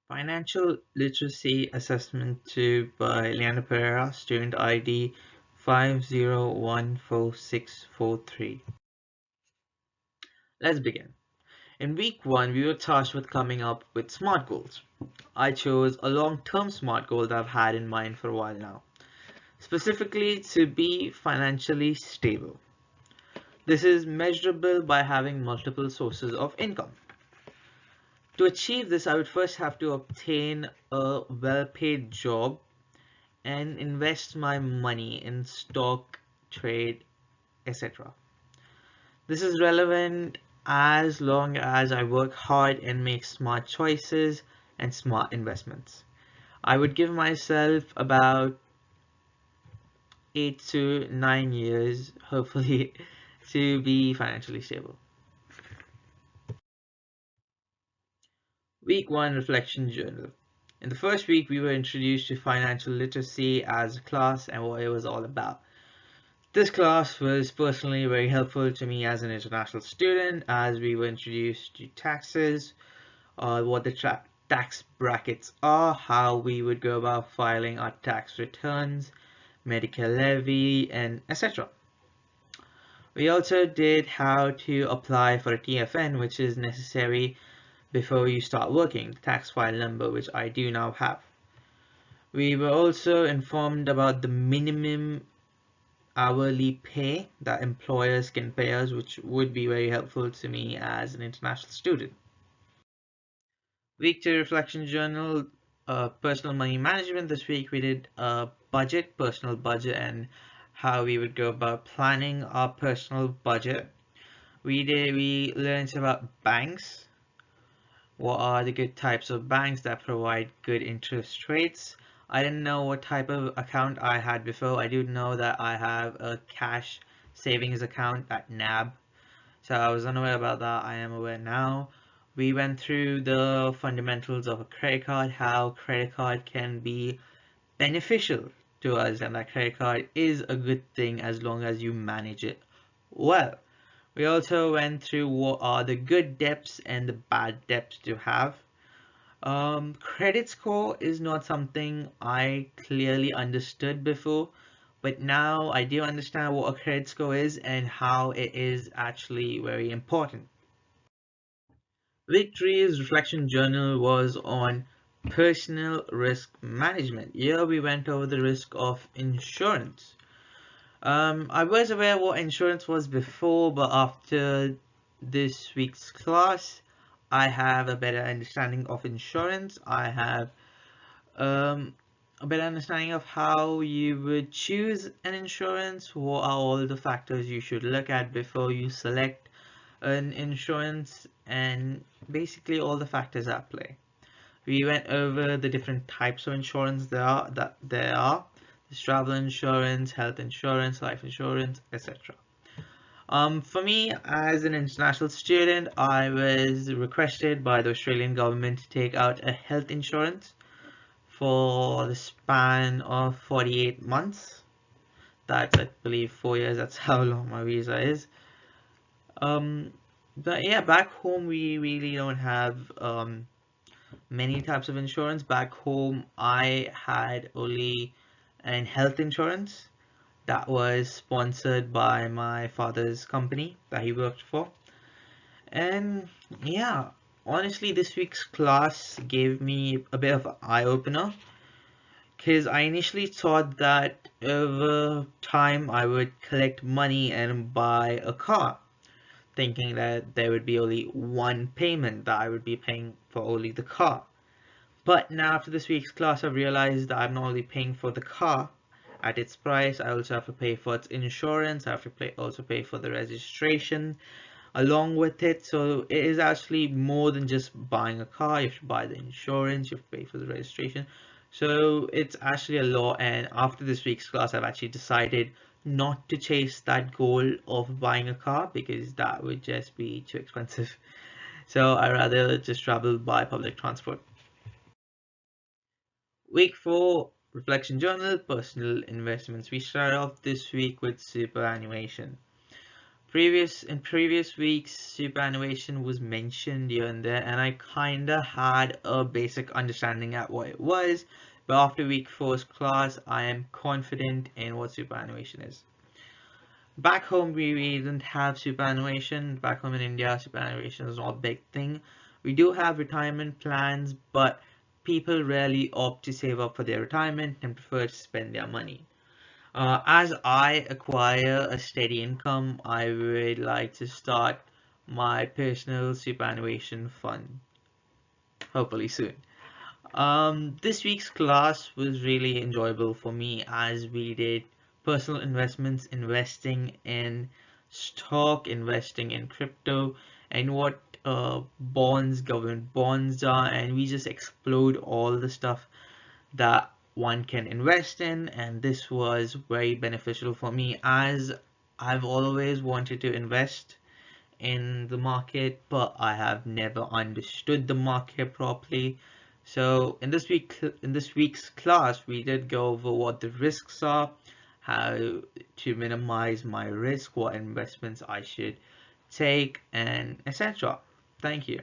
Financial Literacy Assessment 2 by Leander Pereira, student ID 5014643. Let's begin. In week 1, we were tasked with coming up with SMART goals. I chose a long-term SMART goal that I've had in mind for a while now, specifically to be financially stable. This is measurable by having multiple sources of income. To achieve this, I would first have to obtain a well-paid job and invest my money in stock, trade, etc. This is relevant as long as I work hard and make smart choices and smart investments. I would give myself about 8 to 9 years, hopefully, to be financially stable. Week 1 Reflection Journal. In the first week, we were introduced to financial literacy as a class and what it was all about. This class was personally very helpful to me as an international student, as we were introduced to taxes, what the tax brackets are, how we would go about filing our tax returns, medical levy, and etc. We also did how to apply for a TFN, which is necessary before you start working, the tax file number, which I do now have. We were also informed about the minimum hourly pay that employers can pay us, which would be very helpful to me as an international student. Week 2 Reflection Journal, Personal Money Management. This week we did a personal budget, and how we would go about planning our personal budget. We learned about banks. What are the good types of banks that provide good interest rates? I didn't know what type of account I had before. I do know that I have a cash savings account at NAB. So I was unaware about that. I am aware now. We went through the fundamentals of a credit card, how credit card can be beneficial to us, and that credit card is a good thing as long as you manage it well. We also went through what are the good debts and the bad debts to have. Credit score is not something I clearly understood before, but now I do understand what a credit score is and how it is actually very important. Week 3's reflection journal was on personal risk management. Here we went over the risk of insurance. I was aware what insurance was before, but after this week's class, I have a better understanding of insurance. I have a better understanding of how you would choose an insurance, what are all the factors you should look at before you select an insurance, and basically all the factors at play. We went over the different types of insurance there are. There's travel insurance, health insurance, life insurance, etc. For me, as an international student, I was requested by the Australian government to take out a health insurance for the span of 48 months. That's, I believe, 4 years. That's how long my visa is. But yeah, back home we really don't have many types of insurance. Back home, I had only an health insurance that was sponsored by my father's company that he worked for. And yeah, honestly, this week's class gave me a bit of an eye-opener, because I initially thought that over time I would collect money and buy a car, thinking that there would be only one payment that I would be paying for only the car. But now after this week's class, I've realized that I'm not only paying for the car at its price, I also have to pay for its insurance, I have to also pay for the registration along with it. So it is actually more than just buying a car. You have to buy the insurance, you have to pay for the registration. So it's actually a lot, and after this week's class, I've actually decided not to chase that goal of buying a car because that would just be too expensive. So I rather just travel by public transport. Week 4 Reflection Journal Personal Investments. We start off this week with superannuation. Previous weeks, superannuation was mentioned here and there, and I kinda had a basic understanding at what it was, but after week four's class, I am confident in what superannuation is. Back home, we didn't have superannuation. Back home in India, superannuation is not a big thing. We do have retirement plans, but people rarely opt to save up for their retirement and prefer to spend their money. As I acquire a steady income, I would like to start my personal superannuation fund, hopefully soon. This week's class was really enjoyable for me as we did personal investments, investing in stock, investing in crypto, and what bonds, government bonds are, and we just explored all the stuff that one can invest in, and this was very beneficial for me as I've always wanted to invest in the market, but I have never understood the market properly. So in this week's class, we did go over what the risks are, how to minimize my risk, what investments I should take, and etc. Thank you.